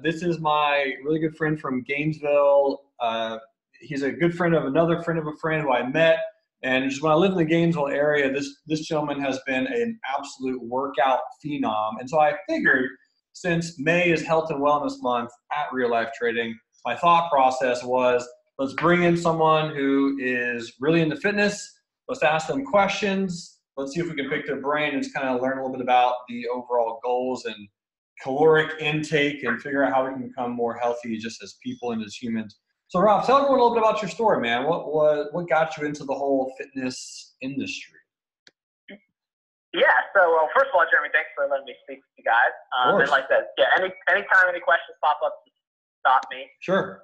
This is my really good friend from Gainesville. He's a good friend of another friend of a friend who I met. And just when I live in the Gainesville area, this gentleman has been an absolute workout phenom. And so I figured, since May is Health and Wellness Month at Real Life Trading, my thought process was, let's bring in someone who is really into fitness. Let's ask them questions. Let's see if we can pick their brain and just kind of learn a little bit about the overall goals and caloric intake and figure out how we can become more healthy just as people and as humans. So Rob, tell everyone a little bit about your story, man. What got you into the whole fitness industry? Yeah, so first of all, Jeremy, thanks for letting me speak with you guys. And like that, yeah, anytime any questions pop up, just stop me. Sure.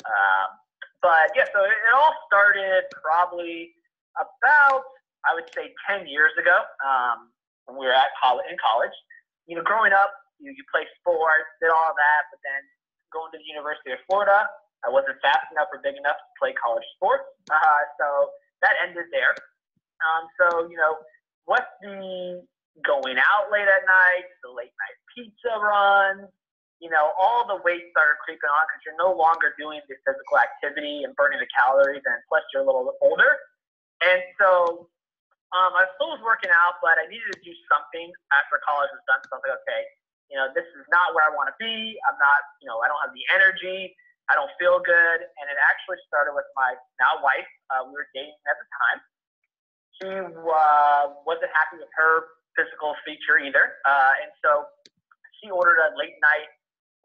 But yeah, so it all started probably about, I would say, 10 years ago, when we were in college. You know, growing up, you play sports, did all that, but then going to the University of Florida, I wasn't fast enough or big enough to play college sports, so that ended there. So, you know, what's the going out late at night, the late night pizza runs, you know, all the weight started creeping on because you're no longer doing the physical activity and burning the calories, and plus you're a little bit older. And so I still was working out, but I needed to do something after college was done. So I was like, okay, you know, this is not where I want to be. I'm not, you know, I don't have the energy. I don't feel good. And it actually started with my now wife. We were dating at the time. She wasn't happy with her physical feature either. And so she ordered a late night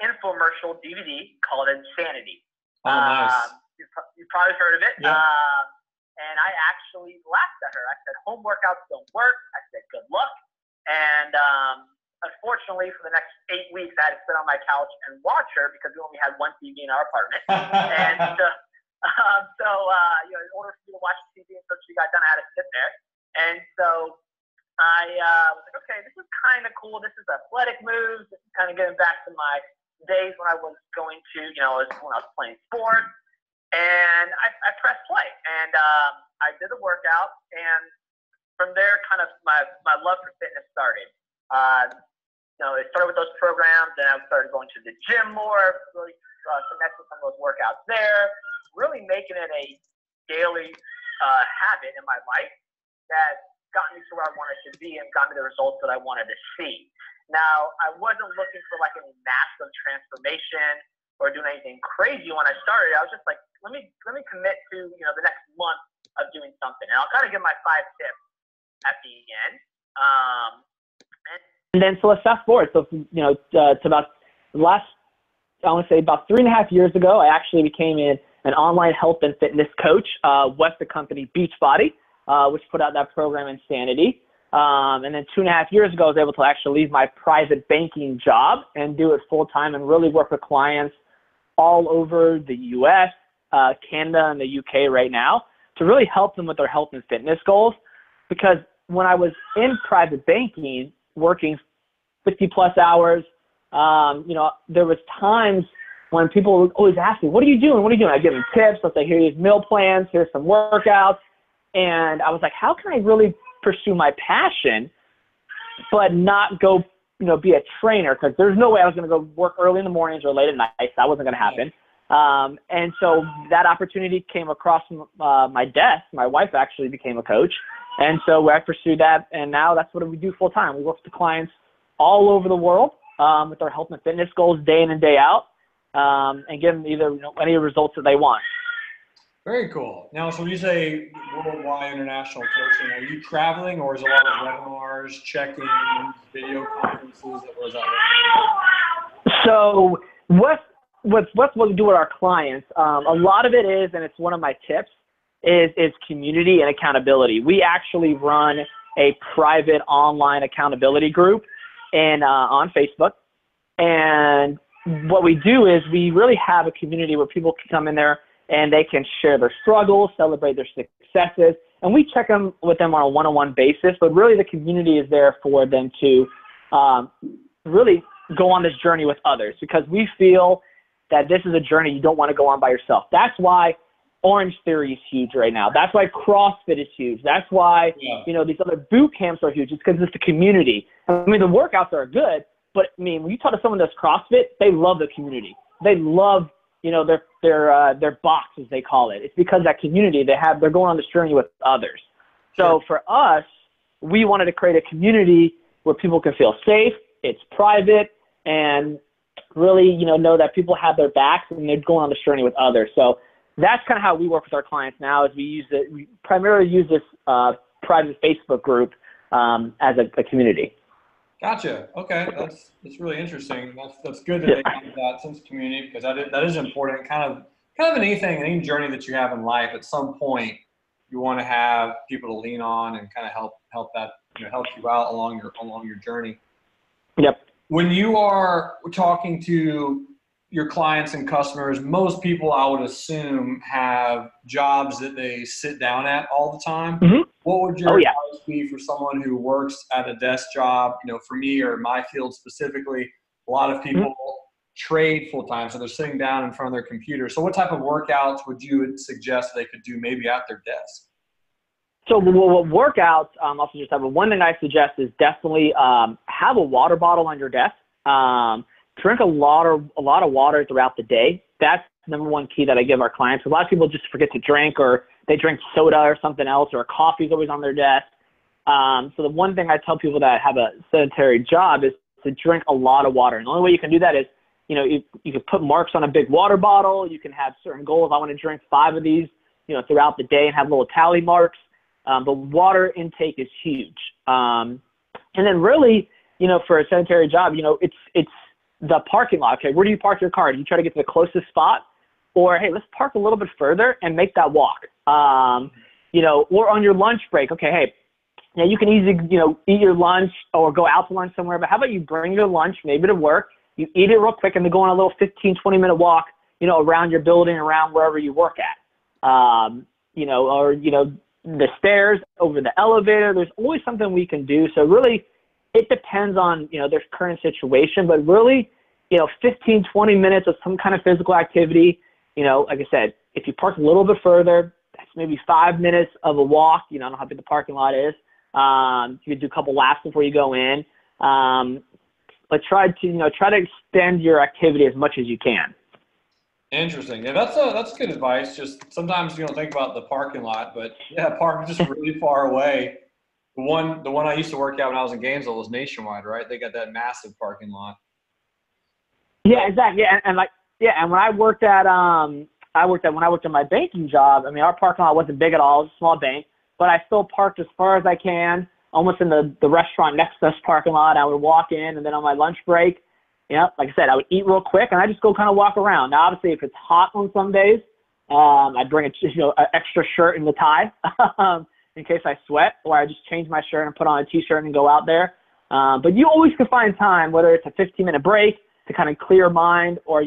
infomercial DVD called Insanity. Oh, nice. You've probably heard of it. Yeah. And I actually laughed at her. I said, home workouts don't work. I said, good luck. And unfortunately, for the next 8 weeks, I had to sit on my couch and watch her because we only had one TV in our apartment. And you know, in order for me to watch the TV until she got done, I had to sit there. And so I was like, okay, this is kind of cool. This is athletic moves. This is kind of getting back to my days when I was going to, you know, when I was playing sports. And I pressed play. And I did the workout. And from there, kind of my love for fitness started. You know, it started with those programs, and I started going to the gym more, really connect with some of those workouts there, really making it a daily habit in my life that got me to where I wanted to be and got me the results that I wanted to see. Now, I wasn't looking for like any massive transformation or doing anything crazy when I started. I was just like, let me commit to, you know, the next month of doing something. And I'll kind of give my 5 tips at the end. And then, so let's fast forward. So, you know, to about the last, I want to say about 3.5 years ago, I actually became an online health and fitness coach with the company Beachbody, which put out that program Insanity. And then 2.5 years ago, I was able to actually leave my private banking job and do it full time and really work with clients all over the U.S., Canada, and the UK right now to really help them with their health and fitness goals. Because when I was in private banking, working 50 plus hours, you know, there was times when people would always ask me, what are you doing? What are you doing? I give them tips. Let's say, here's meal plans, here's some workouts. And I was like, how can I really pursue my passion, but not go, you know, be a trainer? Because there's no way I was going to go work early in the mornings or late at night. That wasn't going to happen. And so that opportunity came across my desk. My wife actually became a coach. And so I pursued that, and now that's what we do full time. We work with the clients all over the world with their health and fitness goals day in and day out, and give them either, you know, any results that they want. Very cool. Now, so when you say worldwide international coaching, are you traveling, or is it a lot of webinars, check-ins, video conferences? What is that like? So what we do with our clients, a lot of it is, and it's one of my tips, is community and accountability. We actually run a private online accountability group on Facebook. And what we do is we really have a community where people can come in there and they can share their struggles, celebrate their successes, and we check them with them on a one-on-one basis. But really the community is there for them to really go on this journey with others, because we feel that this is a journey you don't want to go on by yourself. That's why Orange Theory is huge right now. That's why CrossFit is huge. That's why, you know, these other boot camps are huge. It's because it's the community. I mean, the workouts are good, But I mean, when you talk to someone that's CrossFit, they love the community. They love, their box, as they call it. It's because that community they're going on this journey with others. So for us, we wanted to create a community where people can feel safe, it's private, and really, know that people have their backs and they're going on this journey with others. So that's kind of how we work with our clients now, is we primarily use this private Facebook group as a community. Gotcha. Okay, that's really interesting. That's good that they have that sense of community, because that is important. Kind of in any journey that you have in life, at some point you want to have people to lean on and kind of help that help you out along your journey. Yep. When you are talking to your clients and customers, most people, I would assume, have jobs that they sit down at all the time. Mm-hmm. What would your advice be for someone who works at a desk job? For me, or my field specifically, a lot of people trade full time, so they're sitting down in front of their computer. So what type of workouts would you suggest they could do maybe at their desk? So workouts, also just have one thing I suggest is definitely have a water bottle on your desk. Drink a lot of water throughout the day. That's the number one key that I give our clients. A lot of people just forget to drink, or they drink soda or something else, or coffee is always on their desk. So the one thing I tell people that have a sedentary job is to drink a lot of water. And the only way you can do that is, you can put marks on a big water bottle. You can have certain goals. I want to drink 5 of these, throughout the day, and have little tally marks. But water intake is huge. And then really, for a sedentary job, it's the parking lot. Okay, where do you park your car? Do you try to get to the closest spot? Or, hey, let's park a little bit further and make that walk. Or on your lunch break. Okay, hey, you can easily, eat your lunch or go out to lunch somewhere. But how about you bring your lunch maybe to work, you eat it real quick, and then go on a little 15, 20-minute walk, around your building, around wherever you work at. The stairs, over the elevator. There's always something we can do. So really, it depends on, their current situation, but really, 15, 20 minutes of some kind of physical activity. Like I said, if you park a little bit further, that's maybe 5 minutes of a walk. I don't know how big the parking lot is. You could do a couple laps before you go in. But try to extend your activity as much as you can. Interesting. Yeah, that's good advice. Just sometimes you don't think about the parking lot, but park just really far away. The one I used to work at when I was in Gainesville was Nationwide, right? They got that massive parking lot. Yeah, exactly. And when I worked at my banking job, our parking lot wasn't big at all. It was a small bank, but I still parked as far as I can, almost in the restaurant next to this parking lot. I would walk in, and then on my lunch break, like I said, I would eat real quick, and I just go kind of walk around. Now, obviously, if it's hot on some days, I'd bring an extra shirt and the tie in case I sweat, or I just change my shirt and put on a T-shirt and go out there. But you always can find time, whether it's a 15-minute break to kind of clear your mind, or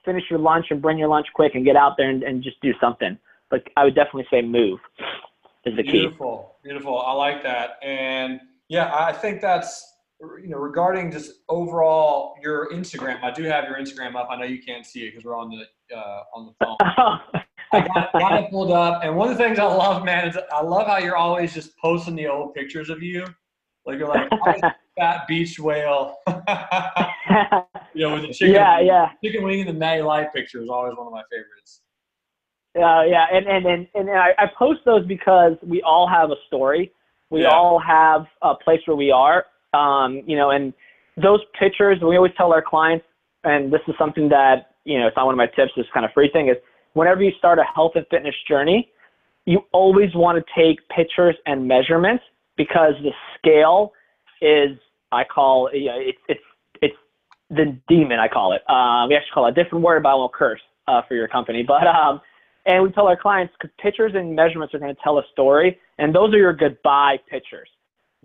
finish your lunch and bring your lunch quick and get out there and just do something. But I would definitely say move is the key. Beautiful. I like that. And I think that's, regarding just overall your Instagram. I do have your Instagram up. I know you can't see it because we're on the phone. I got it pulled up. And one of the things I love, man, is I love how you're always just posting the old pictures of you. Like you're like, fat beach whale. With the chicken wing and the natty light picture is always one of my favorites. And I post those because we all have a story. We all have a place where we are. And those pictures, we always tell our clients, and this is something that, it's not one of my tips, this kind of free thing, is whenever you start a health and fitness journey, you always want to take pictures and measurements, because the scale is, I call it's the demon, I call it. We actually call it a different word, but I won't curse for your company. But and we tell our clients, pictures and measurements are going to tell a story, and those are your goodbye pictures.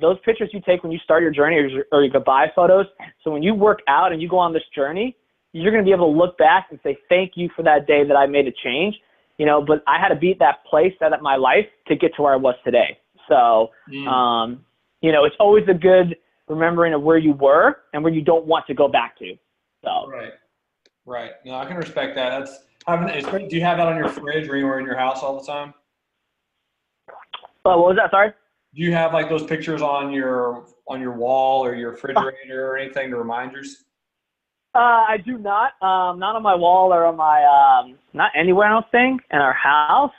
Those pictures you take when you start your journey are your goodbye photos. So when you work out and you go on this journey, you're going to be able to look back and say, thank you for that day that I made a change. But I had to be at that place at my life to get to where I was today. So, it's always a good remembering of where you were and where you don't want to go back to. So. Right. No, I can respect that. Do you have that on your fridge or anywhere in your house all the time? What was that? Sorry? Do you have like those pictures on your wall or your refrigerator or anything to reminders? I do not. Not on my wall or on my not anywhere. I don't think in our house.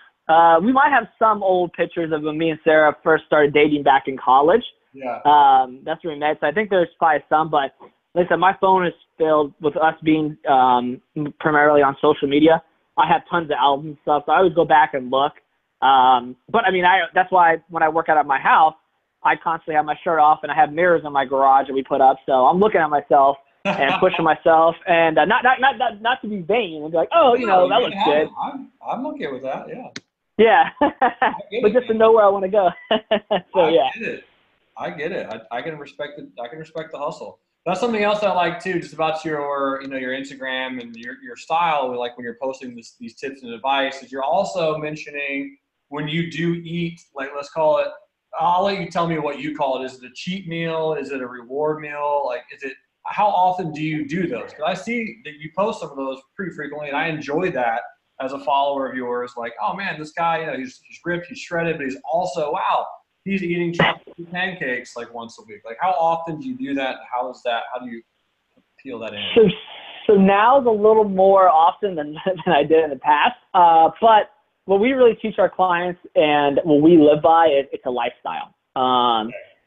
We might have some old pictures of when me and Sarah first started dating back in college. Yeah. That's where we met. So I think there's probably some, but like I said, my phone is filled with us being primarily on social media. I have tons of albums and stuff, so I always go back and look. But I mean, that's why when I work out at my house, I constantly have my shirt off and I have mirrors in my garage that we put up. So I'm looking at myself and pushing myself, and not to be vain and be like, oh, you know, that looks good. I'm okay with that. Yeah. Yeah. But just to know where I want to go. So I get it. I get it. I can respect it. I can respect the hustle. That's something else I like too, just about your, your Instagram and your style. Like when you're posting these tips and advice, is you're also mentioning when you do eat, like let's call it. I'll let you tell me what you call it. Is it a cheat meal? Is it a reward meal? Like, how often do you do those? Because I see that you post some of those pretty frequently, and I enjoy that as a follower of yours. Like, oh man, this guy, he's ripped, he's shredded, but he's also, wow, he's eating chocolate pancakes like once a week. Like, how often do you do that? How do you peel that in? So now it's a little more often than I did in the past. But what we really teach our clients and what we live by is it's a lifestyle.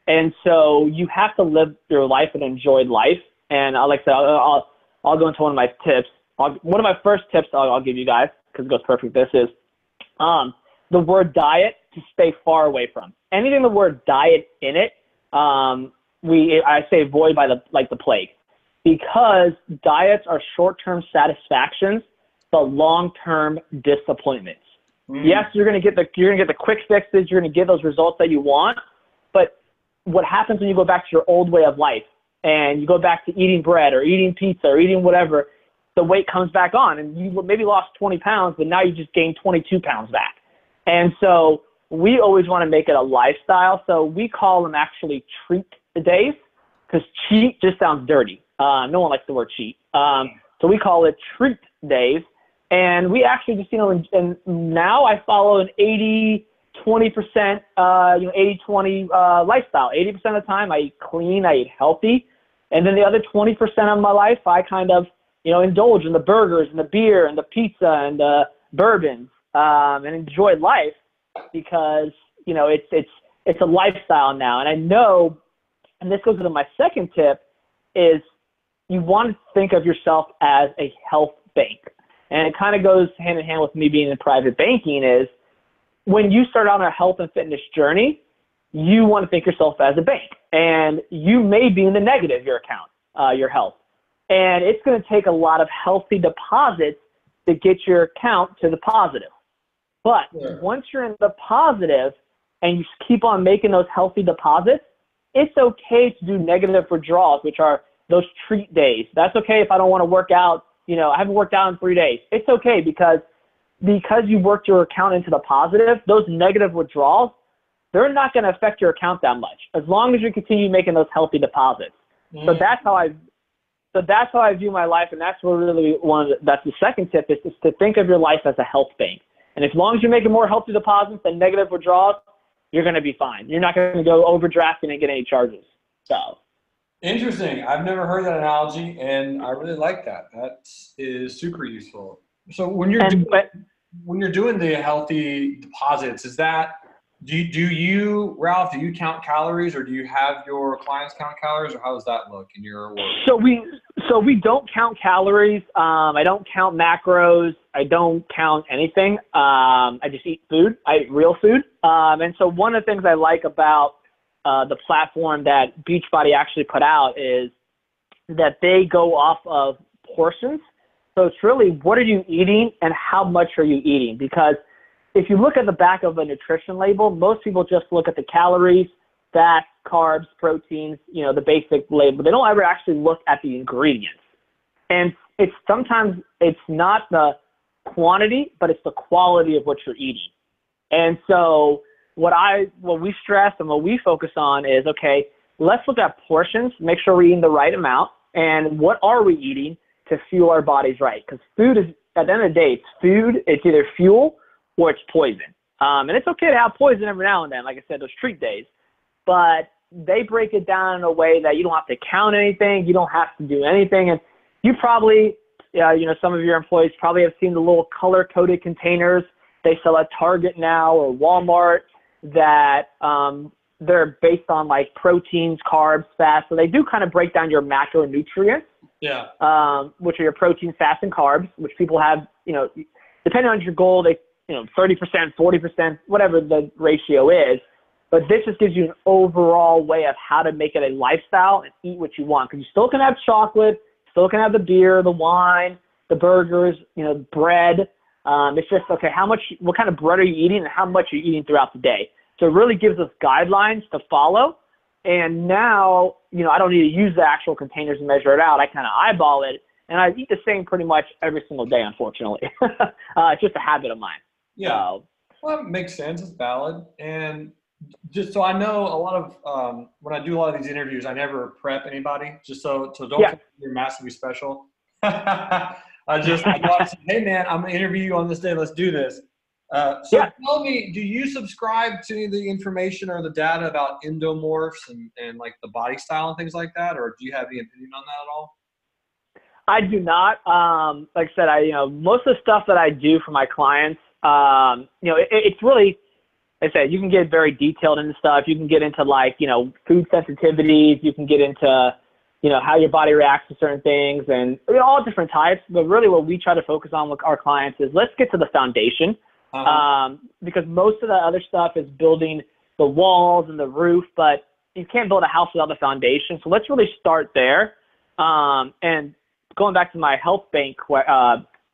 And so you have to live your life and enjoy life. And like I said, I'll go into one of my tips. One of my first tips I'll give you guys, because it goes perfect with this, is the word diet to stay far away from. Anything the word diet in it, I say avoid by the plague, because diets are short-term satisfactions, but long-term disappointments. Yes, you're gonna get the quick fixes, you're gonna get those results that you want, but what happens when you go back to your old way of life and you go back to eating bread or eating pizza or eating whatever, the weight comes back on, and you maybe lost 20 pounds, but now you just gained 22 pounds back. And so we always want to make it a lifestyle. So we call them actually treat days, because cheat just sounds dirty. No one likes the word cheat. So we call it treat days. And we actually just, and now I follow an 80-20%, 80-20 lifestyle. 80% of the time I eat clean, I eat healthy. And then the other 20% of my life, I kind of, indulge in the burgers and the beer and the pizza and the bourbons, and enjoy life, because, it's a lifestyle now. And I know, and this goes into my second tip, is you want to think of yourself as a health bank. And it kind of goes hand in hand with me being in private banking, is when you start on a health and fitness journey, you want to think yourself as a bank, and you may be in the negative, your account, your health. And it's going to take a lot of healthy deposits to get your account to the positive. But once you're in the positive and you keep on making those healthy deposits, it's okay to do negative withdrawals, which are those treat days. That's okay if I don't want to work out. I haven't worked out in 3 days. It's okay, because you worked your account into the positive, those negative withdrawals, they're not going to affect your account that much, as long as you continue making those healthy deposits. So that's how I view my life, and that's what really that's the second tip, is to think of your life as a health bank. And as long as you're making more healthy deposits than negative withdrawals, you're going to be fine. You're not going to go overdrafting and get any charges. So. Interesting. I've never heard that analogy, and I really like that. That is super useful. So when you're doing the healthy deposits, do you, Ralph, do you count calories, or do you have your clients count calories, or how does that look in your work? So we don't count calories. I don't count macros. I don't count anything. I just eat food. I eat real food. And so one of the things I like about the platform that Beachbody actually put out is that they go off of portions. So it's really, what are you eating and how much are you eating? Because if you look at the back of a nutrition label, most people just look at the calories, fats, carbs, proteins, the basic label. They don't ever actually look at the ingredients. And sometimes it's not the quantity, but it's the quality of what you're eating. And so what we stress and what we focus on is, okay, let's look at portions, make sure we're eating the right amount, and what are we eating to fuel our bodies right? Because food is, at the end of the day, it's food. It's either fuel or it's poison. And it's okay to have poison every now and then, like I said, those treat days. but they break it down in a way that you don't have to count anything. You don't have to do anything. And you probably, some of your employees probably have seen the little color-coded containers they sell at Target now or Walmart that they're based on like proteins, carbs, fats. So they do kind of break down your macronutrients, which are your protein, fats, and carbs, which people have, depending on your goal, they, 30%, 40%, whatever the ratio is. But this just gives you an overall way of how to make it a lifestyle and eat what you want. Because you still can have chocolate, still can have the beer, the wine, the burgers, bread. It's just, okay, what kind of bread are you eating and how much are you eating throughout the day? So it really gives us guidelines to follow. And now, I don't need to use the actual containers and measure it out. I kind of eyeball it. And I eat the same pretty much every single day, unfortunately. It's just a habit of mine. Yeah. Well, it makes sense. It's valid. And just so I know, a lot of when I do a lot of these interviews, I never prep anybody. Just so don't think you're massively special. I say, hey man, I'm gonna interview you on this day. Let's do this. Tell me, do you subscribe to the information or the data about endomorphs and like the body style and things like that, or do you have any opinion on that at all? I do not. Like I said, most of the stuff that I do for my clients, it's really, like I said, you can get very detailed into stuff. You can get into like, food sensitivities. You can get into, how your body reacts to certain things and all different types. But really what we try to focus on with our clients is let's get to the foundation. Because most of the other stuff is building the walls and the roof, but you can't build a house without the foundation. So let's really start there. And going back to my health bank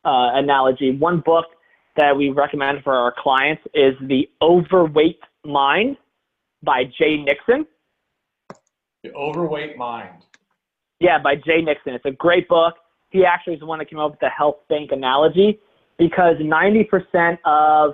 analogy, one book that we recommend for our clients is The Overweight Mind by Jay Nixon. The Overweight Mind. Yeah, by Jay Nixon. It's a great book. He actually is the one that came up with the health bank analogy because 90% of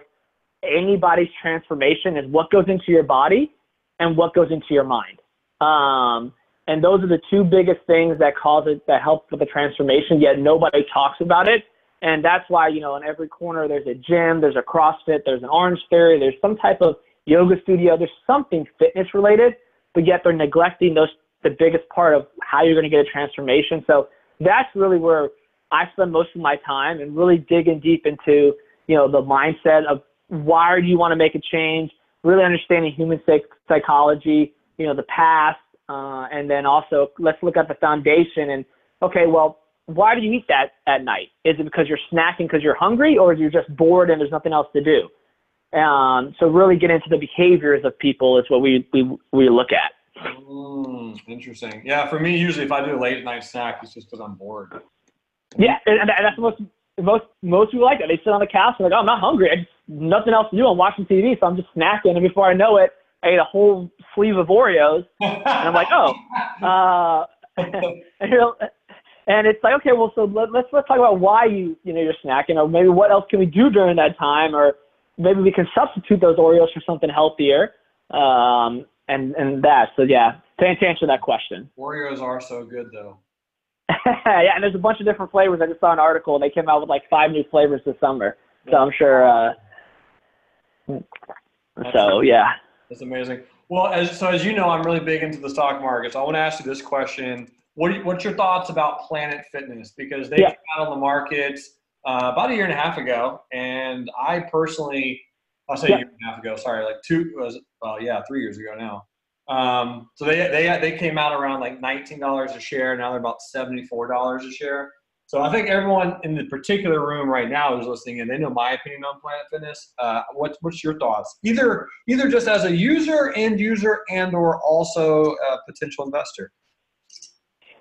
anybody's transformation is what goes into your body and what goes into your mind. And those are the two biggest things that help with the transformation, yet nobody talks about it. And that's why, in every corner there's a gym, there's a CrossFit, there's an Orange Theory, there's some type of yoga studio, there's something fitness related, but yet they're neglecting the biggest part of how you're going to get a transformation. So that's really where I spend most of my time and really digging deep into, the mindset of why do you want to make a change, really understanding human psychology, the past, and then also let's look at the foundation and, okay, well, why do you eat that at night? Is it because you're snacking because you're hungry or you're just bored and there's nothing else to do? So really get into the behaviors of people is what we look at. Interesting. Yeah, for me, usually if I do a late night snack, it's just because I'm bored. Yeah, and that's most people like that. They sit on the couch and like, oh, I'm not hungry. I just nothing else to do. I'm watching TV, so I'm just snacking. And before I know it, I ate a whole sleeve of Oreos. And I'm like, and it's like, okay, well, so let's talk about why you're snacking, or maybe what else can we do during that time, or maybe we can substitute those Oreos for something healthier. And that. So yeah, to answer that question. Oreos are so good though. Yeah, and there's a bunch of different flavors. I just saw an article and they came out with like 5 new flavors this summer. So I'm sure. Yeah. That's amazing. Well, as you know, I'm really big into the stock market. So I want to ask you this question. What's your thoughts about Planet Fitness? Because they came out on the market about a year and a half ago. And I personally, I'll say a year and a half ago, sorry, like 3 years ago now. So they came out around like $19 a share. Now they're about $74 a share. So I think everyone in the particular room right now who's listening in, they know my opinion on Planet Fitness. What's your thoughts? Either just as a end user, and or also a potential investor.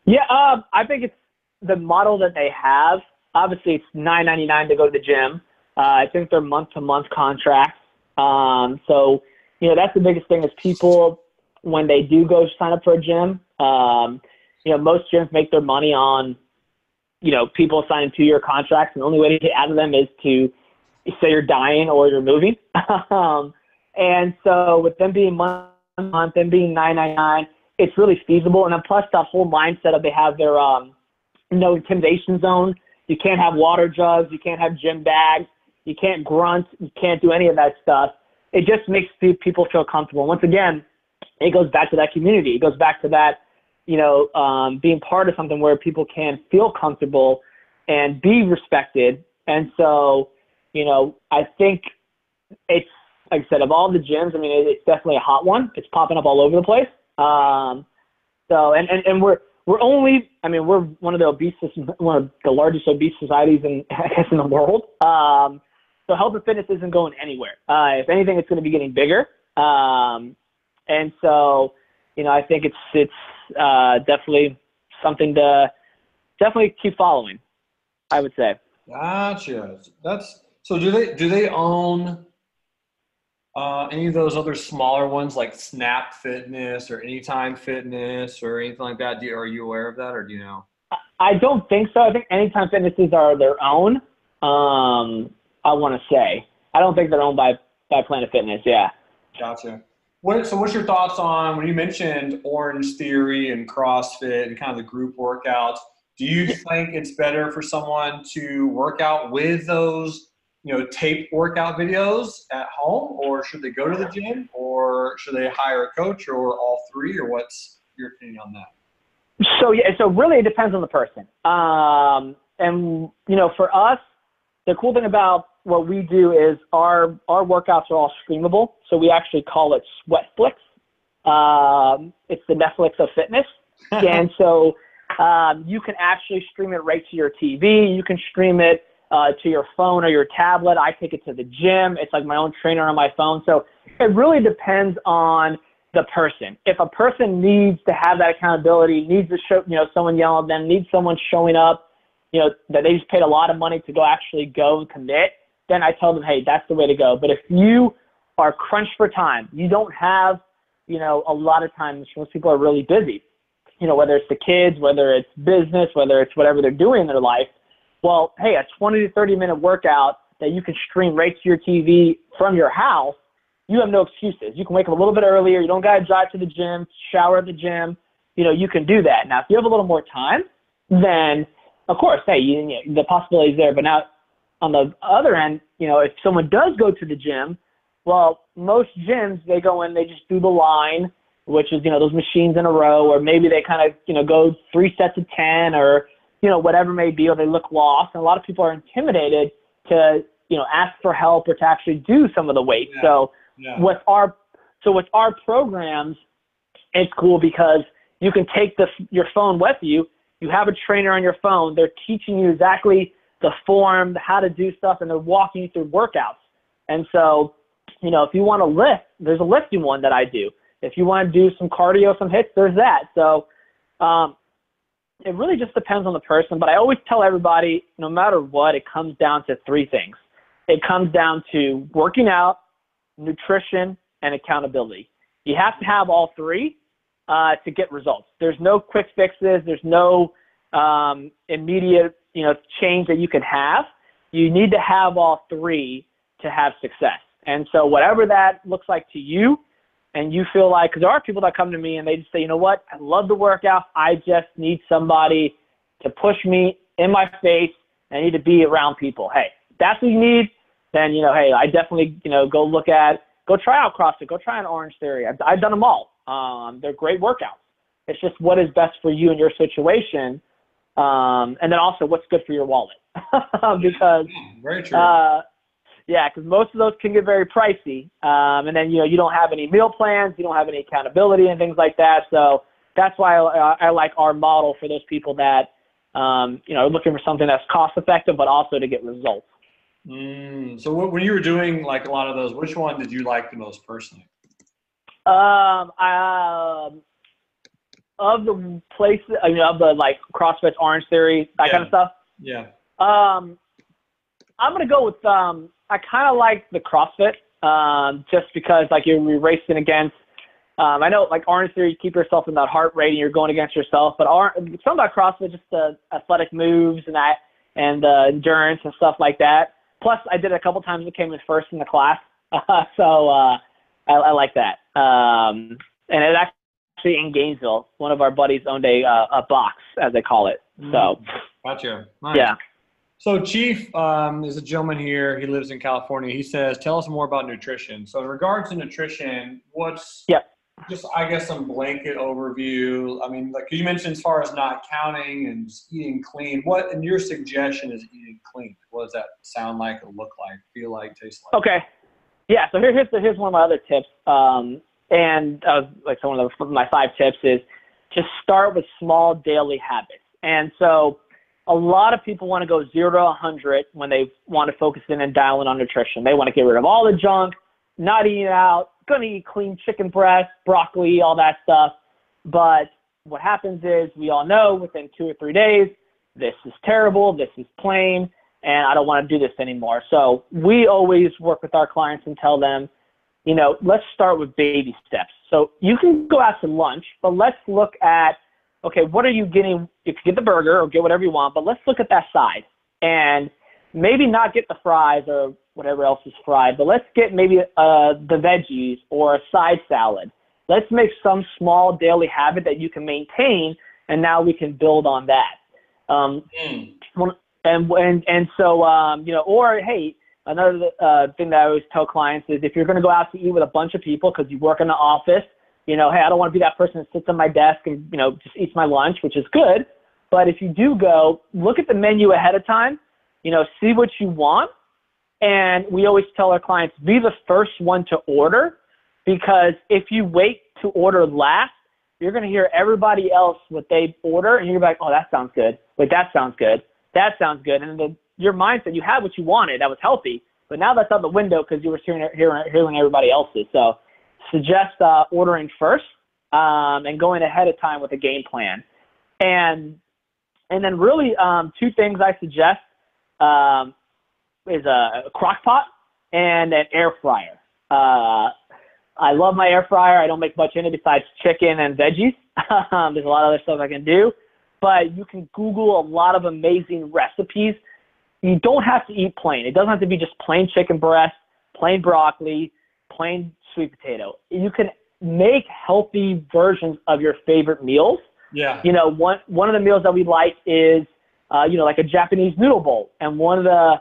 Yeah, I think it's the model that they have. Obviously, it's $9.99 to go to the gym. I think they're month-to-month contracts. So that's the biggest thing is people, when they do go sign up for a gym, most gyms make their money on, people signing 2-year contracts, and the only way to get out of them is to say you're dying or you're moving. And so with them being month and being $9.99, it's really feasible. And then plus that whole mindset of they have their no intimidation zone. You can't have water jugs. You can't have gym bags. You can't grunt. You can't do any of that stuff. It just makes people feel comfortable. Once again, it goes back to that community. It goes back to that, being part of something where people can feel comfortable and be respected. And so, I think it's, like I said, of all the gyms, I mean, it's definitely a hot one. It's popping up all over the place. We're only, I mean, we're one of the largest obese societies in the world. So health and fitness isn't going anywhere. If anything, it's going to be getting bigger. And so, I think it's definitely something to definitely keep following, I would say. Gotcha. So do they own any of those other smaller ones like Snap Fitness or Anytime Fitness or anything like that? Are you aware of that, or do you know? I don't think so. I think Anytime Fitnesses are their own. I want to say. I don't think they're owned by Planet Fitness. Yeah. Gotcha. So what's your thoughts on when you mentioned Orange Theory and CrossFit and kind of the group workouts? Do you think it's better for someone to work out with those, taped workout videos at home, or should they go to the gym, or should they hire a coach, or all three, or what's your opinion on that? So really it depends on the person. And for us, the cool thing about what we do is our workouts are all streamable. So we actually call it Sweatflix. It's the Netflix of fitness. And so you can actually stream it right to your TV. You can stream it to your phone or your tablet. I take it to the gym. It's like my own trainer on my phone. So it really depends on the person. If a person needs to have that accountability, needs to show, someone yelling at them, needs someone showing up, that they just paid a lot of money to go and commit, then I tell them, hey, that's the way to go. But if you are crunched for time, you don't have, a lot of times most people are really busy, whether it's the kids, whether it's business, whether it's whatever they're doing in their life. Well, hey, a 20 to 30-minute workout that you can stream right to your TV from your house, you have no excuses. You can wake up a little bit earlier. You don't got to drive to the gym, shower at the gym. You can do that. Now, if you have a little more time, then, of course, hey, the possibility is there. But now, on the other end, if someone does go to the gym, well, most gyms, they go in, they just do the line, which is, those machines in a row, or maybe they kind of, go 3 sets of 10 or, whatever it may be, or they look lost. And a lot of people are intimidated to, ask for help or to actually do some of the weight. Yeah. So with our programs, it's cool because you can take your phone with you. You have a trainer on your phone. They're teaching you exactly the form, how to do stuff, and they're walking you through workouts. And so, if you want to lift, there's a lifting one that I do. If you want to do some cardio, some hits, there's that. So it really just depends on the person. But I always tell everybody, no matter what, it comes down to 3 things. It comes down to working out, nutrition, and accountability. You have to have all 3 to get results. There's no quick fixes. There's no immediate, change that you can have. You need to have all 3 to have success. And so whatever that looks like to you, and you feel like, because there are people that come to me and they just say, you know what, I love the workout. I just need somebody to push me in my face. I need to be around people. Hey, if that's what you need, then, hey, I definitely, go try out CrossFit, go try an Orange Theory. I've done them all. They're great workouts. It's just what is best for you and your situation. And then also what's good for your wallet. Because, very true. Because most of those can get very pricey. And then, you don't have any meal plans, you don't have any accountability and things like that. So that's why I like our model for those people that, are looking for something that's cost effective, but also to get results. So when you were doing like a lot of those, which one did you like the most personally? Of the places, of the like CrossFit, Orange Theory, that kind of stuff. Yeah. I'm gonna go with I kind of like the CrossFit, just because like you're racing against. I know like Orange Theory, you keep yourself in that heart rate and you're going against yourself. But something about CrossFit, just the athletic moves and that, and the endurance and stuff like that. Plus, I did it a couple times. I came in first in the class, so I like that. And it actually in Gainesville, one of our buddies owned a box, as they call it. So, gotcha. Nice. Yeah. So Chief, there's a gentleman here. He lives in California. He says, tell us more about nutrition. So in regards to nutrition, what's just, I guess, some blanket overview. I mean, like you mentioned, as far as not counting and just eating clean, what in your suggestion is eating clean? What does that sound like, or look like, feel like, taste like? Okay. Yeah. So here's one of my other tips. Like one of my 5 tips is just start with small daily habits. And so a lot of people want to go 0 to 100 when they want to focus in and dial in on nutrition. They want to get rid of all the junk, not eat out, going to eat clean chicken breast, broccoli, all that stuff. But what happens is we all know within 2 or 3 days, this is terrible, this is plain, and I don't want to do this anymore. So we always work with our clients and tell them, let's start with baby steps. So you can go out to lunch, but let's look at, okay, what are you getting? You can get the burger or get whatever you want, but let's look at that side. And maybe not get the fries or whatever else is fried, but let's get maybe the veggies or a side salad. Let's make some small daily habit that you can maintain, and now we can build on that. Or hey, another thing that I always tell clients is if you're going to go out to eat with a bunch of people because you work in the office, hey, I don't want to be that person that sits on my desk and, just eats my lunch, which is good. But if you do go, look at the menu ahead of time, see what you want. And we always tell our clients, be the first one to order, because if you wait to order last, you're going to hear everybody else what they order, and you're like, oh, that sounds good. Wait, that sounds good. That sounds good. And your mindset, you had what you wanted, that was healthy, but now that's out the window because you were hearing everybody else's. So suggest ordering first and going ahead of time with a game plan. And then really 2 things I suggest is a crock pot and an air fryer. I love my air fryer. I don't make much in it besides chicken and veggies. There's a lot of other stuff I can do. But you can Google a lot of amazing recipes. You don't have to eat plain. It doesn't have to be just plain chicken breast, plain broccoli, plain sweet potato. You can make healthy versions of your favorite meals. Yeah. One of the meals that we like is, like a Japanese noodle bowl. And one of the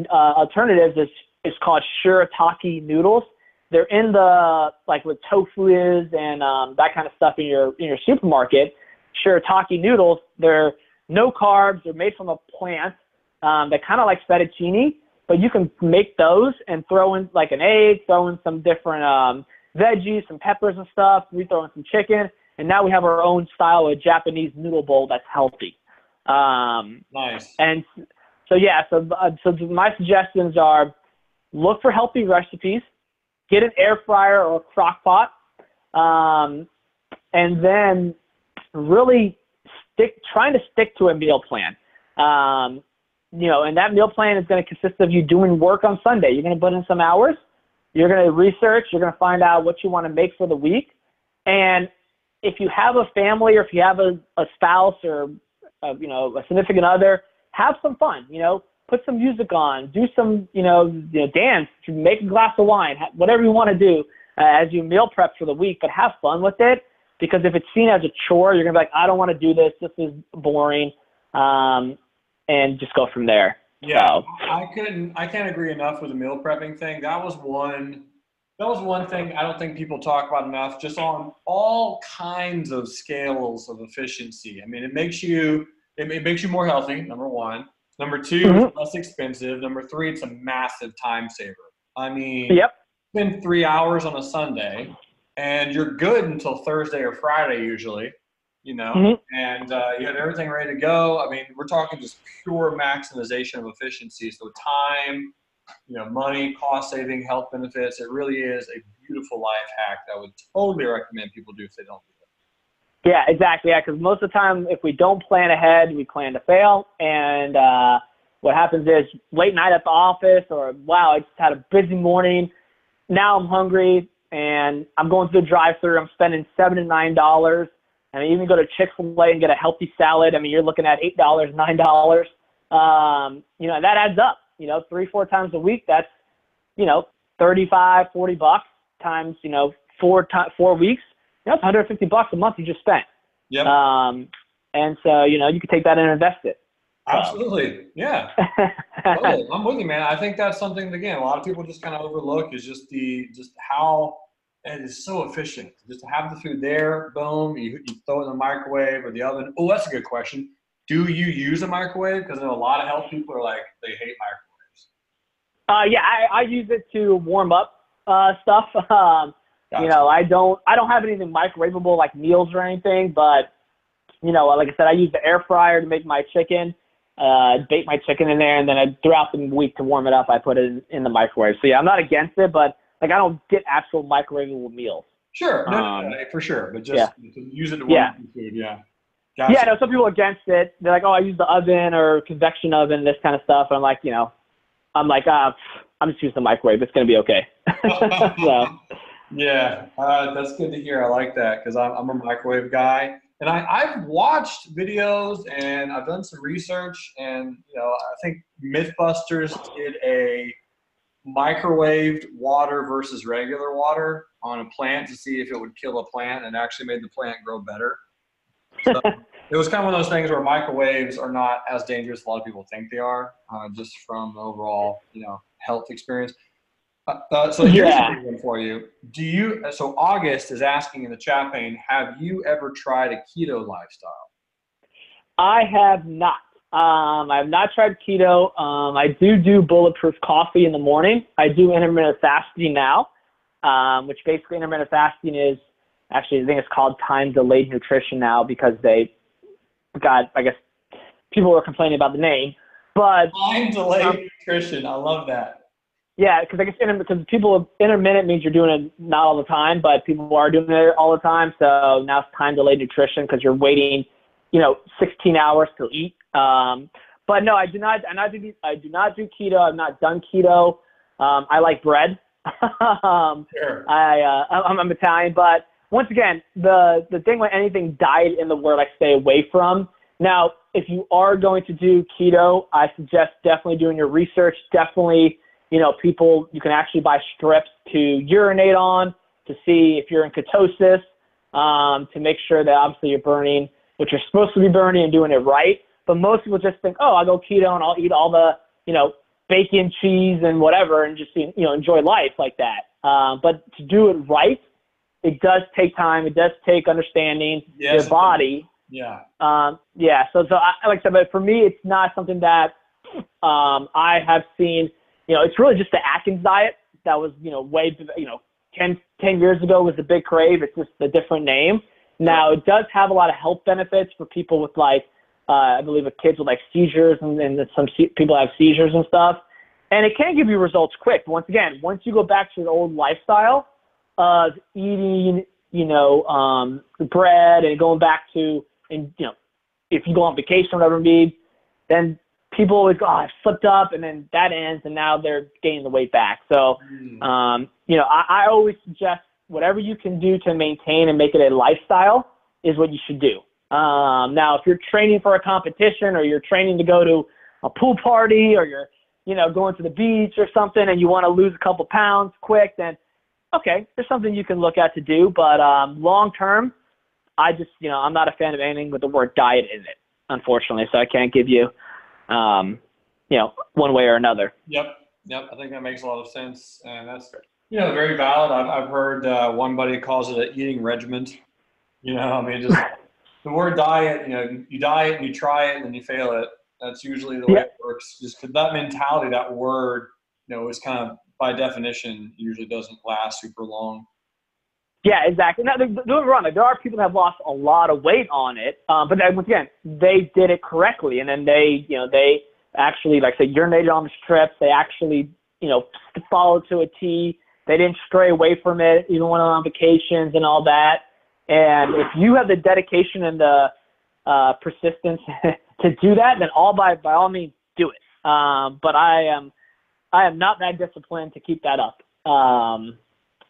alternatives is called shirataki noodles. They're in the, like with tofu is and that kind of stuff in your supermarket. Shirataki noodles, they're no carbs. They're made from a plant. They're kind of like fettuccine, but you can make those and throw in like an egg, throw in some different veggies, some peppers and stuff. We throw in some chicken, and now we have our own style of Japanese noodle bowl that's healthy. Nice. And so my suggestions are look for healthy recipes, get an air fryer or a crock pot, and then really trying to stick to a meal plan. And that meal plan is going to consist of you doing work on Sunday. You're going to put in some hours. You're going to research. You're going to find out what you want to make for the week. And if you have a family or if you have a spouse or, a significant other, have some fun, put some music on, do some, dance, make a glass of wine, whatever you want to do as you meal prep for the week, but have fun with it. Because if it's seen as a chore, you're going to be like, I don't want to do this. This is boring. And just go from there. Yeah, so. I can't agree enough with the meal prepping thing. That was one thing I don't think people talk about enough, just on all kinds of scales of efficiency. I mean, it makes you more healthy, number 1. Number 2, it's less expensive. Number 3, it's a massive time saver. I mean, spend 3 hours on a Sunday and you're good until Thursday or Friday usually. And you have everything ready to go. I mean, we're talking just pure maximization of efficiency. So time, money, cost saving, health benefits. It really is a beautiful life hack that I would totally recommend people do if they don't do it. Yeah, exactly. Yeah, because most of the time, if we don't plan ahead, we plan to fail. And what happens is late night at the office, or wow, I just had a busy morning. Now I'm hungry and I'm going through the drive-thru. I'm spending $7 to $9. And I even go to Chick-fil-A and get a healthy salad. I mean, you're looking at $8, $9. And that adds up. 3-4 times a week. That's $35, $40 times 4 weeks. That's $150 a month you just spent. Yep. And so you could take that and invest it. Absolutely, yeah. I'm with you, man. I think that's something, again, a lot of people just kind of overlook is just how it is so efficient just to have the food there. Boom, you throw it in the microwave or the oven. Oh, that's a good question. Do you use a microwave? Because I know a lot of health people are like, they hate microwaves. Yeah, I use it to warm up stuff. Gotcha. I don't have anything microwavable like meals or anything, but like I said, I use the air fryer to make my chicken, bake my chicken in there, and then throughout the week to warm it up, I put it in the microwave. So yeah, I'm not against it, but like I don't get actual microwavable meals. Sure, no, for sure, but just to use it to warm up the food, yeah. Gotcha. Yeah, no, some people are against it. They're like, oh, I use the oven or convection oven, this kind of stuff. And I'm like, I'm just using the microwave. It's going to be okay. So. Yeah, that's good to hear. I like that because I'm a microwave guy. And I've watched videos and I've done some research. And, I think Mythbusters did a microwaved water versus regular water on a plant to see if it would kill a plant, and actually made the plant grow better. So it was kind of one of those things where microwaves are not as dangerous as a lot of people think they are, just from the overall, health experience. So here's a big one for you. So August is asking in the chat pane, have you ever tried a keto lifestyle? I have not. I have not tried keto. I do bulletproof coffee in the morning. I do intermittent fasting now, which basically intermittent fasting is actually, I think it's called time-delayed nutrition now because they got, I guess, people were complaining about the name. But time-delayed nutrition, I love that. Yeah, because I guess intermittent means you're doing it not all the time, but people are doing it all the time. So now it's time-delayed nutrition because you're waiting, 16 hours to eat. But no, I do not do keto. I've not done keto. I like bread. Sure. I'm Italian, but once again, the thing with anything diet in the world, I stay away from. Now, if you are going to do keto, I suggest definitely doing your research. Definitely, people, you can actually buy strips to urinate on to see if you're in ketosis, to make sure that obviously you're burning what you're supposed to be burning and doing it right. But most people just think, oh, I'll go keto and I'll eat all the, bacon, cheese, and whatever, and just, enjoy life like that. But to do it right, it does take time. It does take understanding your body. Yeah. So I, like I said, but for me, it's not something that I have seen. It's really just the Atkins diet that was, way, 10 years ago was the big crave. It's just a different name. Now, it does have a lot of health benefits for people with I believe with kids with seizures and some people have seizures and stuff. And it can give you results quick. Once again, once you go back to the old lifestyle of eating, bread and going back to, if you go on vacation or whatever it be, then people always go, oh, I slipped up, and then that ends, and now they're gaining the weight back. So, I always suggest whatever you can do to maintain and make it a lifestyle is what you should do. Now, if you're training for a competition or you're training to go to a pool party or you're, going to the beach or something and you want to lose a couple pounds quick, then, okay, there's something you can look at to do. But long term, I just, I'm not a fan of anything with the word diet in it, unfortunately. So I can't give you, one way or another. Yep. I think that makes a lot of sense. And that's, very valid. I've heard one buddy calls it an eating regimen. Just the word diet, you diet and you try it and then you fail it. That's usually the way it works. Just 'cause that mentality, that word, is kind of, by definition, usually doesn't last super long. Yeah, exactly. Now, don't get me wrong. There are people that have lost a lot of weight on it, but then, once again, they did it correctly, and then they actually, like I said, urinated on the strips. They actually, followed to a T. They didn't stray away from it, even when on vacations and all that. And if you have the dedication and the persistence to do that, then by all means do it. But I am not that disciplined to keep that up.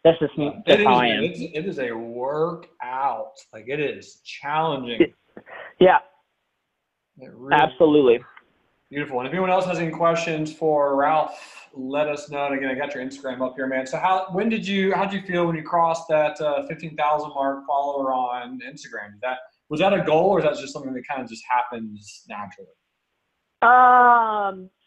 That's just how I am. It is a workout. It is challenging. Yeah. Really Absolutely. Beautiful. And if anyone else has any questions for Ralph, let us know. And again, I got your Instagram up here, man. So how'd you feel when you crossed that 15,000 mark follower on Instagram? Was that a goal, or is that just something that kind of just happens naturally?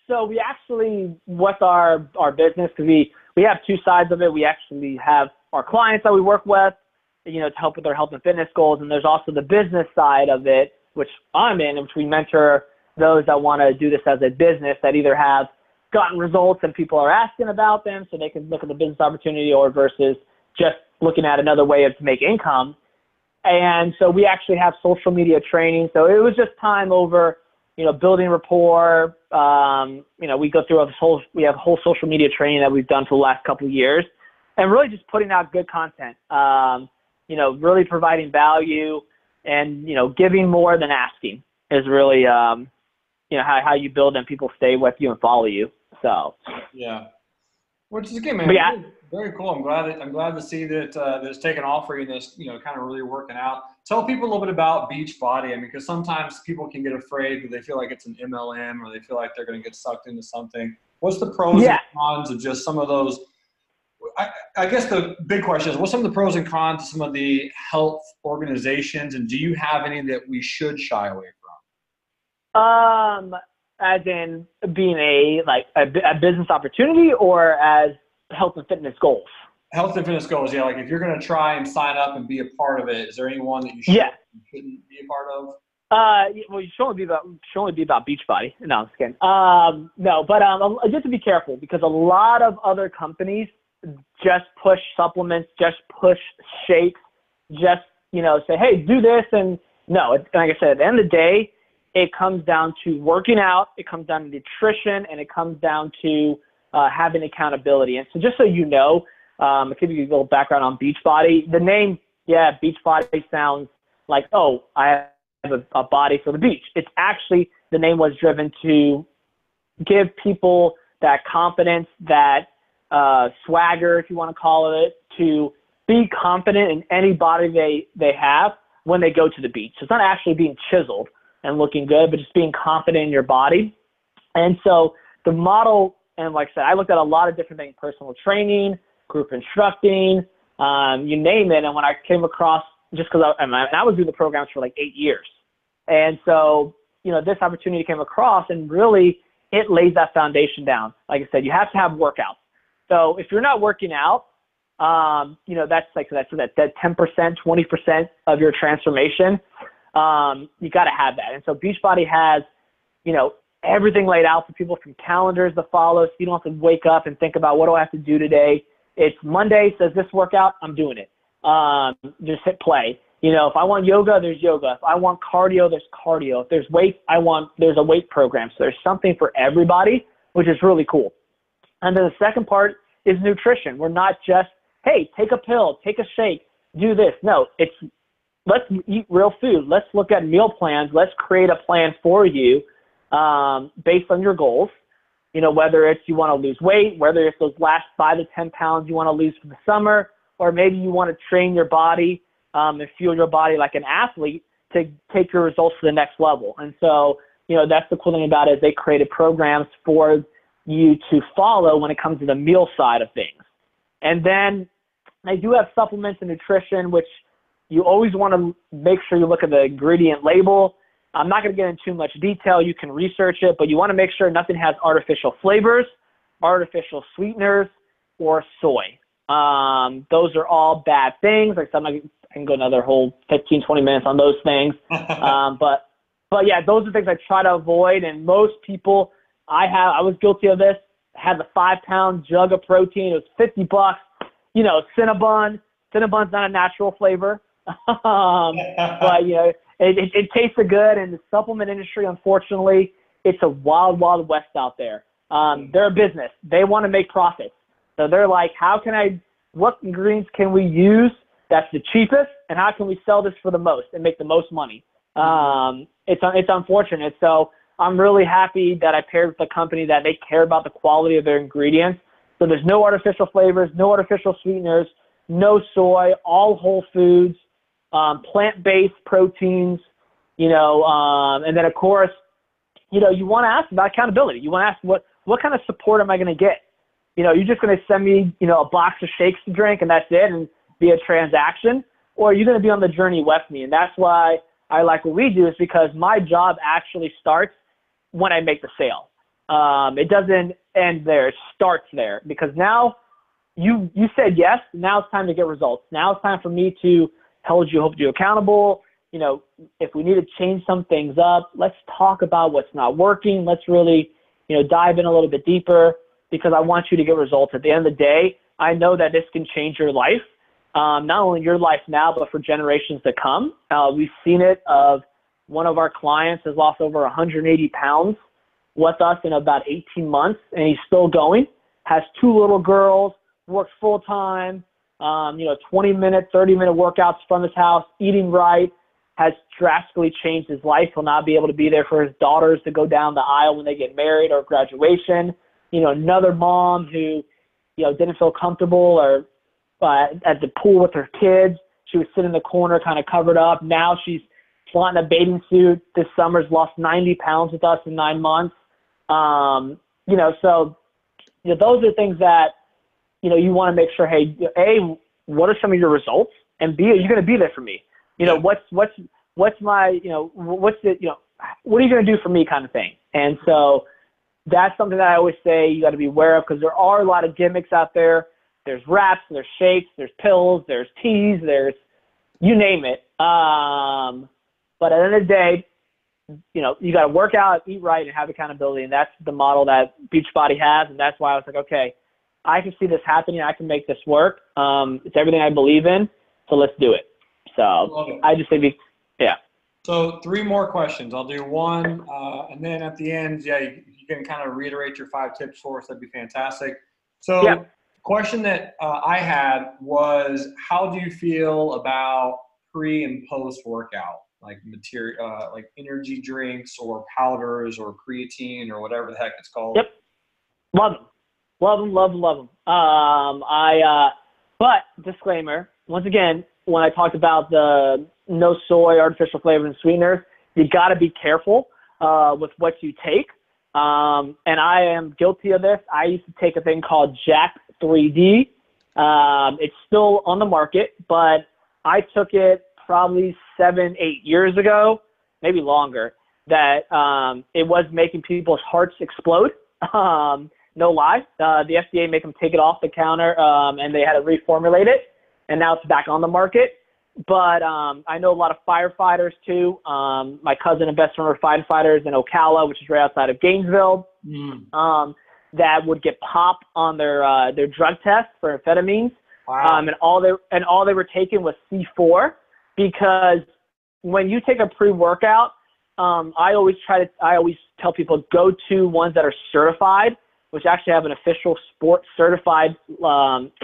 So we actually, with our business, because we have two sides of it. We actually have our clients that we work with, you know, to help with their health and fitness goals. And there's also the business side of it, which I'm in, which we mentor those that want to do this as a business that either have gotten results and people are asking about them so they can look at the business opportunity, or versus just looking at another way to make income. And so we actually have social media training. So it was just time over, you know, building rapport. You know, we go through we have a whole social media training that we've done for the last couple of years, and really just putting out good content, you know, really providing value, and, you know, giving more than asking is really, you know, how you build and people stay with you and follow you. So, yeah. Which is, again, man, yeah. very cool. I'm glad to see that that it's taken off for you. This, you know, kind of really working out. Tell people a little bit about Beachbody. I mean, because sometimes people can get afraid that they feel like it's an MLM, or they feel like they're going to get sucked into something. What's the pros and cons of just some of those? I guess the big question is, what's some of the pros and cons of some of the health organizations, and do you have any that we should shy away from? As in being a business opportunity, or as health and fitness goals? Health and fitness goals, yeah. Like if you're going to try and sign up and be a part of it, is there anyone that you shouldn't be a part of? Well, you should only be about Beachbody. No, I'm just kidding. No, but just to be careful, because a lot of other companies just push supplements, just push shakes, just, you know, say, hey, do this. And no, like I said, at the end of the day, it comes down to working out, it comes down to nutrition, and it comes down to having accountability. And so just so you know, I'll give you a little background on Beachbody. The name, Beachbody sounds like, oh, I have a body for the beach. It's actually, the name was driven to give people that confidence, that swagger, if you want to call it, to be confident in any body they have when they go to the beach. So it's not actually being chiseled and looking good, but just being confident in your body. And so the model, and like I said, I looked at a lot of different things: personal training, group instructing, you name it. And when I came across, just because I was doing the programs for like 8 years. And so, you know, this opportunity came across, and really it lays that foundation down. Like I said, you have to have workouts. So if you're not working out, you know, that's that 10%, 20% of your transformation. You got to have that. And so Beachbody has, you know, everything laid out for people, from calendars to follow, so you don't have to wake up and think about, what do I have to do today? It's Monday, says this workout, I'm doing it. Just hit play. You know, if I want yoga, there's yoga. If I want cardio, there's cardio. If there's weight, there's a weight program. So there's something for everybody, which is really cool. And then the second part is nutrition. We're not just, hey, take a pill, take a shake, do this. No, it's, let's eat real food. Let's look at meal plans. Let's create a plan for you based on your goals. You know, whether it's you want to lose weight, whether it's those last 5 to 10 pounds you want to lose for the summer, or maybe you want to train your body and fuel your body like an athlete to take your results to the next level. And so, you know, that's the cool thing about it, is they created programs for you to follow when it comes to the meal side of things. And then they do have supplements and nutrition, which you always want to make sure you look at the ingredient label. I'm not going to get into too much detail. You can research it, but you want to make sure nothing has artificial flavors, artificial sweeteners, or soy. Those are all bad things. Like, I can go another whole 15, 20 minutes on those things. But yeah, those are things I try to avoid. And most people, I was guilty of this, had the 5-pound jug of protein. It was $50. You know, Cinnabon. Cinnabon's not a natural flavor. But, you know, it tasted good. And the supplement industry, unfortunately, it's a wild, wild west out there. They're a business. They want to make profits. So they're like, what ingredients can we use that's the cheapest, and how can we sell this for the most and make the most money? It's unfortunate. So I'm really happy that I paired with a company that they care about the quality of their ingredients. So there's no artificial flavors, no artificial sweeteners, no soy, all whole foods, plant-based proteins, you know, and then of course, you know, you want to ask about accountability. You want to ask what kind of support am I going to get? You know, you're just going to send me, you know, a box of shakes to drink and that's it and be a transaction, or are you going to be on the journey with me? And that's why I like what we do, is because my job actually starts when I make the sale. It doesn't end there. It starts there, because now you said yes. Now it's time to get results. Now it's time for me to hold you accountable. You know, if we need to change some things up, let's talk about what's not working. Let's really, you know, dive in a little bit deeper because I want you to get results. At the end of the day, I know that this can change your life, not only your life now, but for generations to come. We've seen it of one of our clients has lost over 180 pounds with us in about 18 months, and he's still going, has 2 little girls, works full time, 20-minute, 30-minute workouts from his house, eating right, has drastically changed his life. He'll not be able to be there for his daughters to go down the aisle when they get married or graduation. You know, another mom who, you know, didn't feel comfortable or at the pool with her kids. She would sit in the corner kind of covered up. Now she's flaunting a bathing suit. This summer's lost 90 pounds with us in 9 months. So those are things that, you know, you want to make sure, hey, A, what are some of your results? And B, are you going to be there for me? You know, what's my, you know, what's the, you know, what are you going to do for me kind of thing? And so that's something that I always say you got to be aware of because there are a lot of gimmicks out there. There's wraps, there's shakes, there's pills, there's teas, there's you name it. But at the end of the day, you know, you got to work out, eat right, and have accountability. And that's the model that Beachbody has. And that's why I was like, okay, I can see this happening. I can make this work. It's everything I believe in. So let's do it. So I just think, yeah. So 3 more questions. I'll do one. And then at the end, you can kind of reiterate your 5 tips for us. That'd be fantastic. So question that I had was, how do you feel about pre and post workout, like material, like energy drinks or powders or creatine or whatever the heck it's called? Yep. Love them. Love them. But disclaimer, once again, when I talked about the no soy, artificial flavors and sweeteners, you got to be careful with what you take. And I am guilty of this. I used to take a thing called Jack 3D. It's still on the market, but I took it probably 7-8 years ago, maybe longer, that it was making people's hearts explode. No lie. The FDA made them take it off the counter, and they had to reformulate it, and now it's back on the market. But I know a lot of firefighters, too. My cousin and best friend were firefighters in Ocala, which is right outside of Gainesville, that would get popped on their drug test for amphetamines. Wow. And all they were taking was C4, because when you take a pre-workout, I always tell people go to ones that are certified, which actually have an official sports certified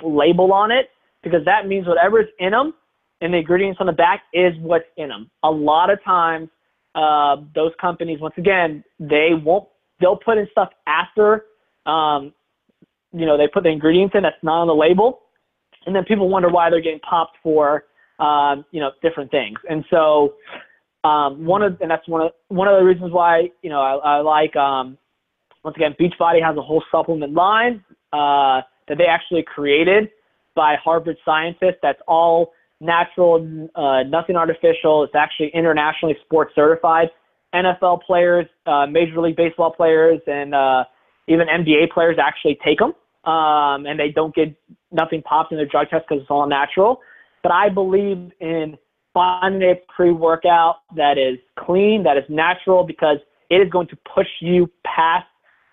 label on it, because that means whatever is in them and the ingredients on the back is what's in them. A lot of times, those companies, once again, they'll put in stuff after, they put the ingredients in that's not on the label, and then people wonder why they're getting popped for, different things. And so, that's one of the reasons why, I like, once again, Beachbody has a whole supplement line that they actually created by Harvard scientists. That's all natural, nothing artificial. It's actually internationally sports certified. NFL players, Major League Baseball players, and even NBA players actually take them, and they don't get nothing popped in their drug test because it's all natural. But I believe in finding a pre-workout that is clean, that is natural, because it is going to push you past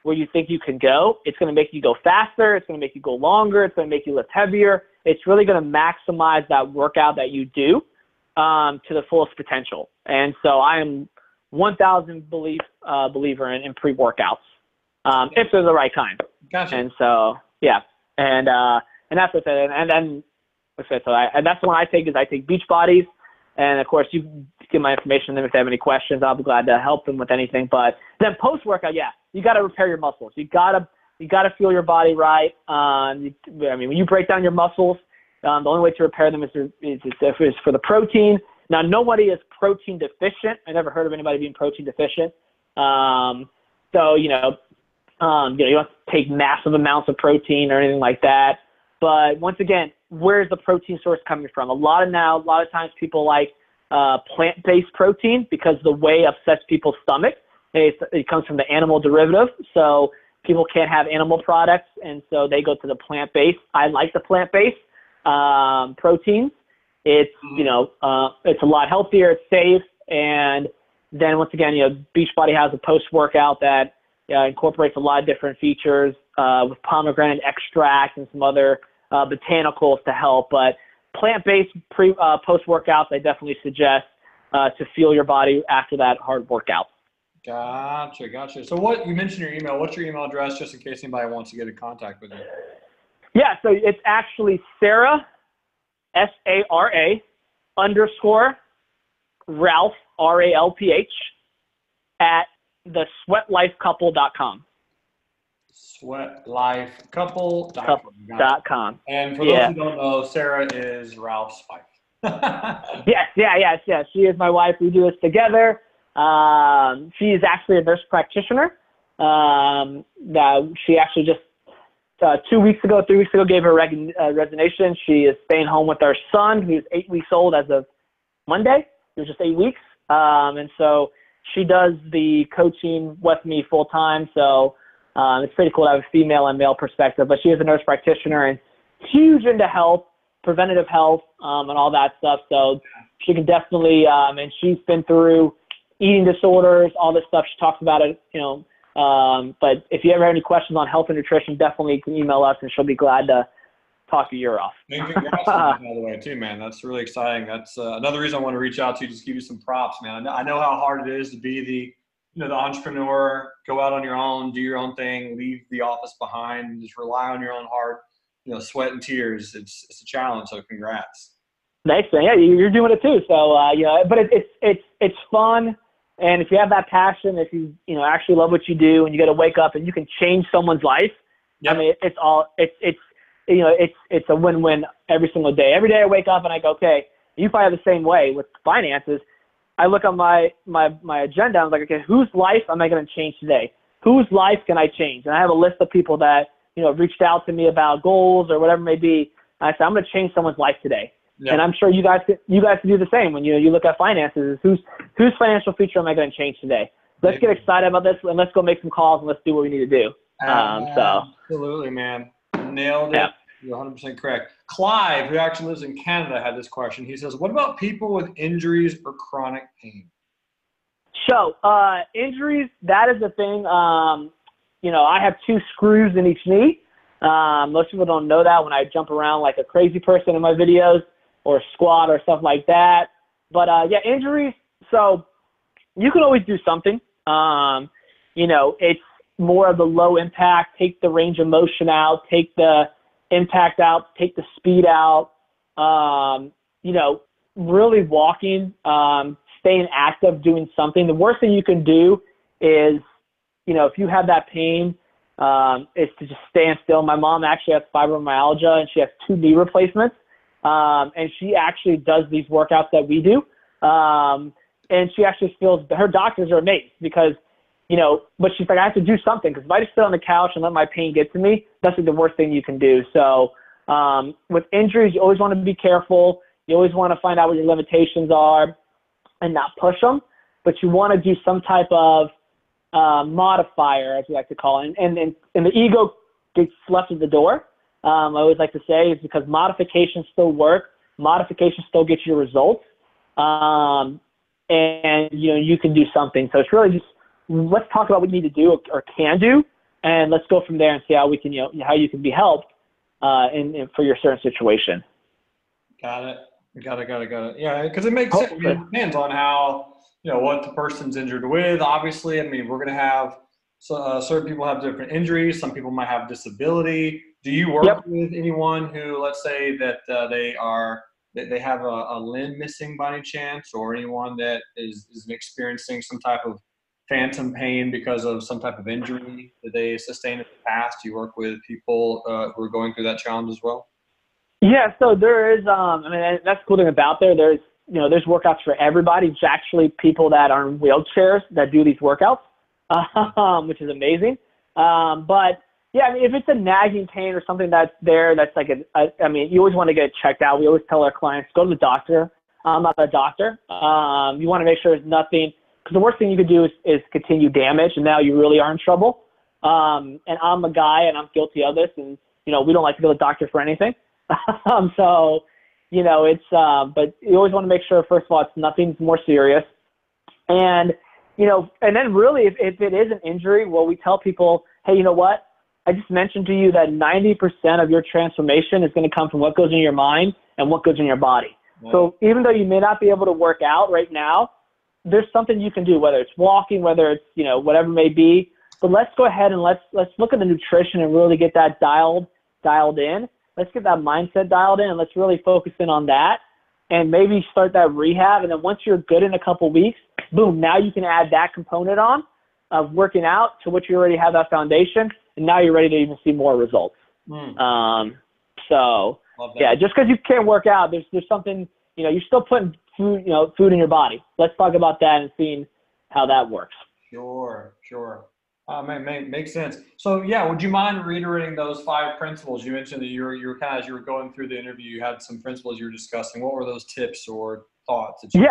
where you think you can go. It's going to make you go faster. It's going to make you go longer. It's going to make you lift heavier. It's really going to maximize that workout that you do to the fullest potential. And so I am 1,000 believer in pre-workouts if they're the right kind. Gotcha. And so, yeah. And that's what and that's the one I take is I take Beachbodies. And of course, you can get my information if they have any questions. I'll be glad to help them with anything. But then post-workout, you got to repair your muscles. You got to feel your body right. When you break down your muscles, the only way to repair them is for the protein. Now, nobody is protein deficient. I never heard of anybody being protein deficient. You don't have to take massive amounts of protein or anything like that. But once again, where's the protein source coming from? A lot of times people like plant-based protein because the whey upsets people's stomach. It comes from the animal derivative. So people can't have animal products, and so they go to the plant-based. I like the plant-based proteins. It's, it's a lot healthier, it's safe, and then once again, Beachbody has a post-workout that incorporates a lot of different features with pomegranate extract and some other botanicals to help. But plant-based post-workouts, I definitely suggest to fuel your body after that hard workout. Gotcha. So you mentioned your email. What's your email address, just in case anybody wants to get in contact with you? Yeah, so it's actually Sarah, SARA _Ralph, RALPH, at thesweatlifecouple.com. Sweatlifecouple.com. And for those who don't know, Sarah is Ralph's wife. Yes. She is my wife. We do this together. She is actually a nurse practitioner. She actually just 3 weeks ago, gave her resignation. She is staying home with our son, who's 8 weeks old as of Monday. He was just 8 weeks. And so she does the coaching with me full time. So it's pretty cool to have a female and male perspective. But she is a nurse practitioner and huge into health, preventative health, and all that stuff. So she can definitely, and she's been through eating disorders, all this stuff. She talks about it, but if you ever have any questions on health and nutrition, definitely can email us and she'll be glad to talk your ear off. And congrats on that, by the way, too, man. That's really exciting. That's another reason I want to reach out to you, just give you some props, man. I know how hard it is to be the entrepreneur, go out on your own, do your own thing, leave the office behind, and just rely on your own heart, sweat and tears. It's a challenge. So congrats. Thanks, man. Yeah, you're doing it too. So, but it's fun. And if you have that passion, if you actually love what you do, and you got to wake up and you can change someone's life, yep. I mean, it's a win-win every single day. Every day I wake up and I go, okay, you probably have the same way with finances. I look at my agenda. I'm like, okay, whose life am I going to change today? Whose life can I change? And I have a list of people that reached out to me about goals or whatever it may be. And I said, I'm going to change someone's life today. Yep. And I'm sure you guys can do the same when you look at finances. Whose financial future am I going to change today? Let's get excited about this and let's go make some calls and let's do what we need to do. Absolutely, man. Nailed it. Yep. You're 100% correct. Clive, who actually lives in Canada, had this question. He says, what about people with injuries or chronic pain? So injuries, that is the thing. I have 2 screws in each knee. Most people don't know that when I jump around like a crazy person in my videos or squat or stuff like that. But, injuries. So you can always do something. It's more of the low impact, take the range of motion out, take the impact out, take the speed out, really walking, staying active, doing something. The worst thing you can do is, if you have that pain, is to just stand still. My mom actually has fibromyalgia and she has 2 knee replacements. And she actually does these workouts that we do. And she actually feels, her doctors are amazed because, but she's like, I have to do something because if I just sit on the couch and let my pain get to me, that's like the worst thing you can do. So with injuries, you always want to be careful. You always want to find out what your limitations are and not push them. But you want to do some type of modifier, as we like to call it. And the ego gets left at the door. I always like to say is because modifications still work. Modifications still get you results. And you can do something. So it's really just, let's talk about what you need to do or can do, and let's go from there and see how we can, how you can be helped for your certain situation. Got it. Yeah, because it makes sense. It depends on how, what the person's injured with. Obviously, I mean, we're going to have certain people have different injuries. Some people might have disability. Do you work with anyone who, let's say that they have a limb missing by any chance, or anyone that is experiencing some type of phantom pain because of some type of injury that they sustained in the past? Do you work with people who are going through that challenge as well? Yeah, so there is, that's the cool thing about there's workouts for everybody. It's actually people that are in wheelchairs that do these workouts, which is amazing. But yeah, I mean, if it's a nagging pain or something that's there, that's like you always want to get it checked out. We always tell our clients, go to the doctor. I'm not a doctor. You want to make sure there's nothing, because the worst thing you could do is continue damage, and now you really are in trouble. And I'm a guy, and I'm guilty of this, and, you know, we don't like to go to the doctor for anything. So, you know, but you always want to make sure, first of all, it's nothing more serious. And, you know, and then really, if it is an injury, well, we tell people, hey, you know what? I just mentioned to you that 90% of your transformation is going to come from what goes in your mind and what goes in your body. Yeah. So even though you may not be able to work out right now, there's something you can do, whether it's walking, whether it's, you know, whatever it may be. But let's go ahead and let's look at the nutrition and really get that dialed in. Let's get that mindset dialed in, and let's really focus in on that, and maybe start that rehab. And then once you're good in a couple weeks, boom, now you can add that component on of working out to which you already have that foundation, and now you're ready to even see more results. So yeah, just because you can't work out, there's something, you know, you're still putting food in your body. Let's talk about that and seeing how that works. Sure. Makes sense. So yeah, would you mind reiterating those 5 principles? You mentioned that you were kind of, as you were going through the interview, you had some principles you were discussing. What were those tips or thoughts that you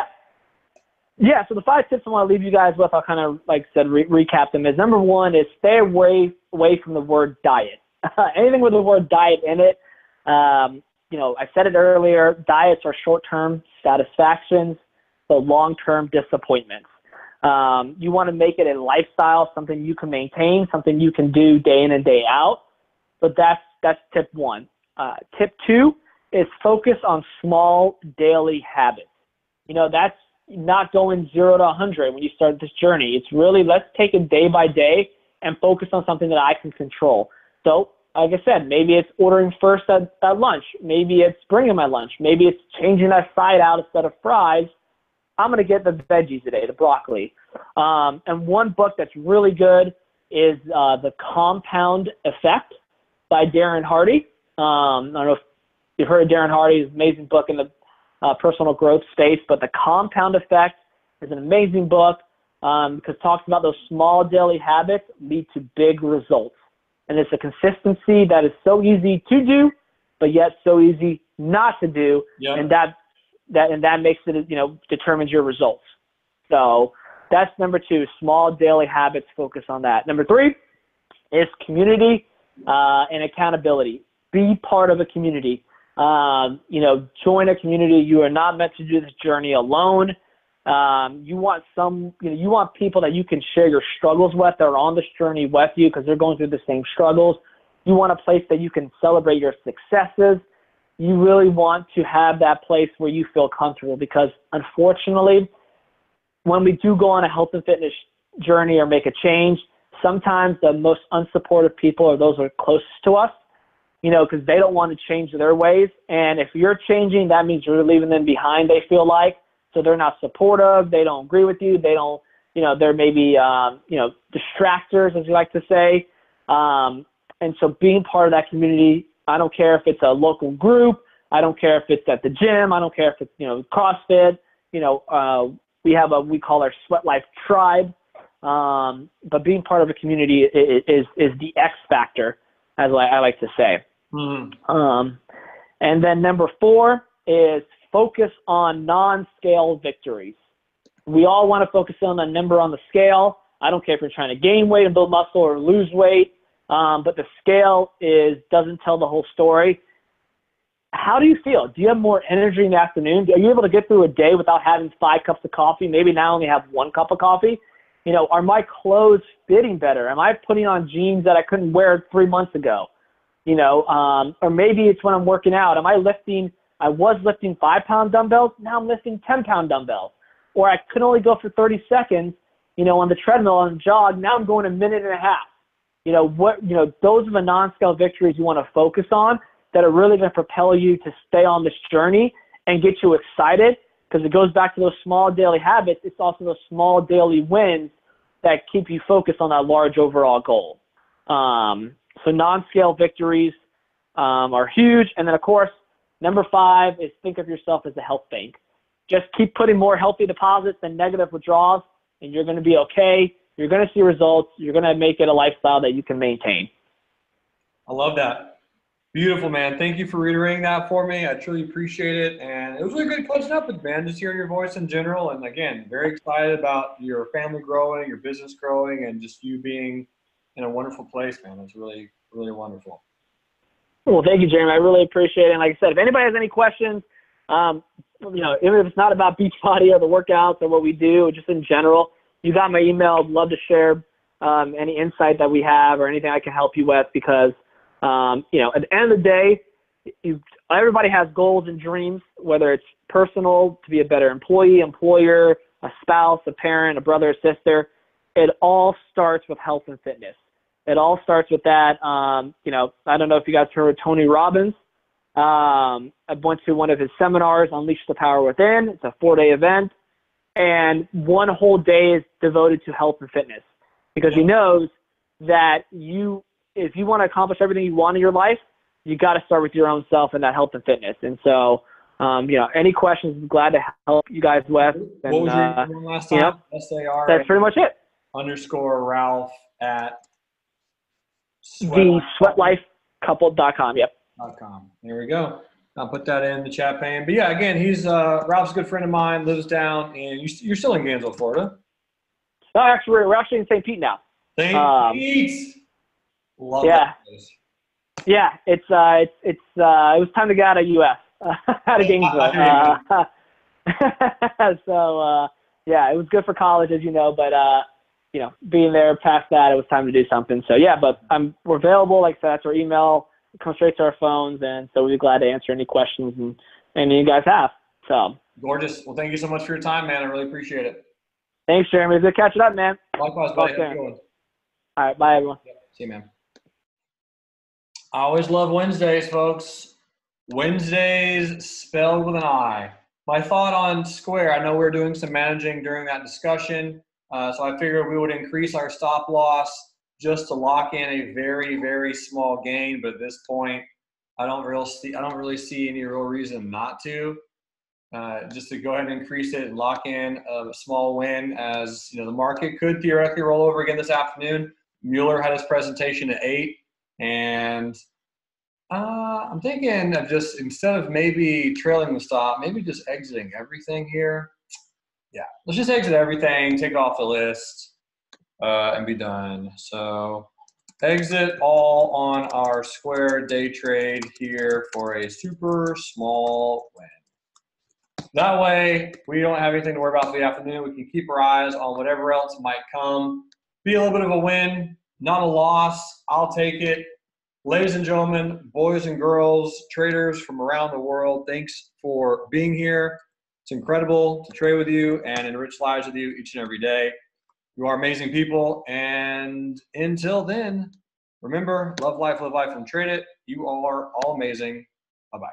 Yeah, so the 5 tips I want to leave you guys with, I'll kind of, like I said, recap them, is number 1 is stay away from the word diet. Anything with the word diet in it, you know, I said it earlier, diets are short-term satisfactions, but long-term disappointments. You want to make it a lifestyle, something you can maintain, something you can do day in and day out. But that's tip 1. Tip 2 is focus on small daily habits. You know, that's not going 0 to 100 when you start this journey. It's really, let's take it day by day and focus on something that I can control. So, like I said, maybe it's ordering first at lunch. Maybe it's bringing my lunch. Maybe it's changing that side out instead of fries. I'm going to get the veggies today, the broccoli. And one book that's really good is The Compound Effect by Darren Hardy. I don't know if you've heard of Darren Hardy. It's an amazing book in the personal growth space, but The Compound Effect is an amazing book because it talks about those small daily habits lead to big results. And it's a consistency that is so easy to do, but yet so easy not to do. Yep. And that makes it, you know, determines your results. So that's number 2, small daily habits, focus on that. Number 3 is community and accountability. Be part of a community. You know, join a community. You are not meant to do this journey alone. You want people that you can share your struggles with. They're on this journey with you because they're going through the same struggles. You want a place that you can celebrate your successes. You really want to have that place where you feel comfortable, because unfortunately, when we do go on a health and fitness journey or make a change, sometimes the most unsupportive people are those who are closest to us, you know, because they don't want to change their ways. And if you're changing, that means you're leaving them behind, they feel like. So they're not supportive. They don't agree with you. They don't, you know, they're maybe, you know, distractors, as you like to say. And so being part of that community, I don't care if it's a local group. I don't care if it's at the gym. I don't care if it's, you know, CrossFit. You know, we call our Sweat Life tribe. But being part of a community is the X factor, as I like to say. Mm-hmm. And then number 4 is focus on non-scale victories. We all want to focus on the number on the scale. I don't care if you're trying to gain weight and build muscle or lose weight, but the scale doesn't tell the whole story. How do you feel? Do you have more energy in the afternoon? Are you able to get through a day without having 5 cups of coffee? Maybe now only have 1 cup of coffee. You know, are my clothes fitting better? Am I putting on jeans that I couldn't wear 3 months ago? You know, or maybe it's when I'm working out. I was lifting 5-pound dumbbells. Now I'm lifting 10-pound dumbbells. Or I could only go for 30 seconds, you know, on the treadmill on the jog. Now I'm going a minute and a half. You know, those are the non-scale victories you want to focus on that are really going to propel you to stay on this journey and get you excited, because it goes back to those small daily habits. It's also those small daily wins that keep you focused on that large overall goal. So non-scale victories are huge. And then, of course, number 5 is think of yourself as a health bank. Just keep putting more healthy deposits than negative withdrawals, and you're going to be okay. You're going to see results. You're going to make it a lifestyle that you can maintain. I love that. Beautiful, man. Thank you for reiterating that for me. I truly appreciate it. And it was really good catching up with you, man, just hearing your voice in general. And again, very excited about your family growing, your business growing, and just you being in a wonderful place, man. It's really, really wonderful. Well, thank you, Jeremy. I really appreciate it. And like I said, if anybody has any questions, even if it's not about Beachbody or the workouts or what we do, just in general, you got my email. I'd love to share any insight that we have or anything I can help you with because, at the end of the day, everybody has goals and dreams, whether it's personal, to be a better employee, employer, a spouse, a parent, a brother, a sister. It all starts with health and fitness. It all starts with that. I don't know if you guys heard of Tony Robbins. I went to one of his seminars, Unleash the Power Within. It's a 4-day event. And one whole day is devoted to health and fitness because he knows that if you want to accomplish everything you want in your life, you got to start with your own self and that health and fitness. And so, any questions, I'm glad to help you guys with. And, what was your name last time? SAR. That's pretty much it. _Ralph at thesweatlifecouple.com. Yep. .com. There we go. I'll put that in the chat pane. But yeah, again, he's Ralph's a good friend of mine, lives down in, you're still in Gainesville, Florida. No, actually, we're actually in St. Pete now. St. Pete. Love that place. Yeah, it was time to get out of US, out of Gainesville. So it was good for college, as you know, but being there past that, it was time to do something. So yeah, but we're available. Like I said, that's our email. Come straight to our phones, and so we'd be glad to answer any questions and you guys have. So gorgeous. Well, thank you so much for your time, man. I really appreciate it. Thanks, Jeremy. It's good catching up, man. Likewise, buddy. All right, bye, everyone. See you, man. I always love Wednesdays, folks. Wednesdays spelled with an I. My thought on Square, I know we're doing some managing during that discussion, so I figured we would increase our stop loss just to lock in a very, very small gain. But at this point, I don't really see any real reason not to. Just to go ahead and increase it and lock in a small win, as the market could theoretically roll over again this afternoon. Mueller had his presentation at 8, and I'm thinking of just, instead of maybe trailing the stop, maybe just exiting everything here. Yeah, let's just exit everything, take it off the list, and be done. So exit all on our Square day trade here for a super small win. That way, we don't have anything to worry about for the afternoon. We can keep our eyes on whatever else might come. Be a little bit of a win, not a loss. I'll take it. Ladies and gentlemen, boys and girls, traders from around the world, thanks for being here. It's incredible to trade with you and enrich lives with you each and every day. You are amazing people. And until then, remember, love life, and trade it. You are all amazing. Bye-bye.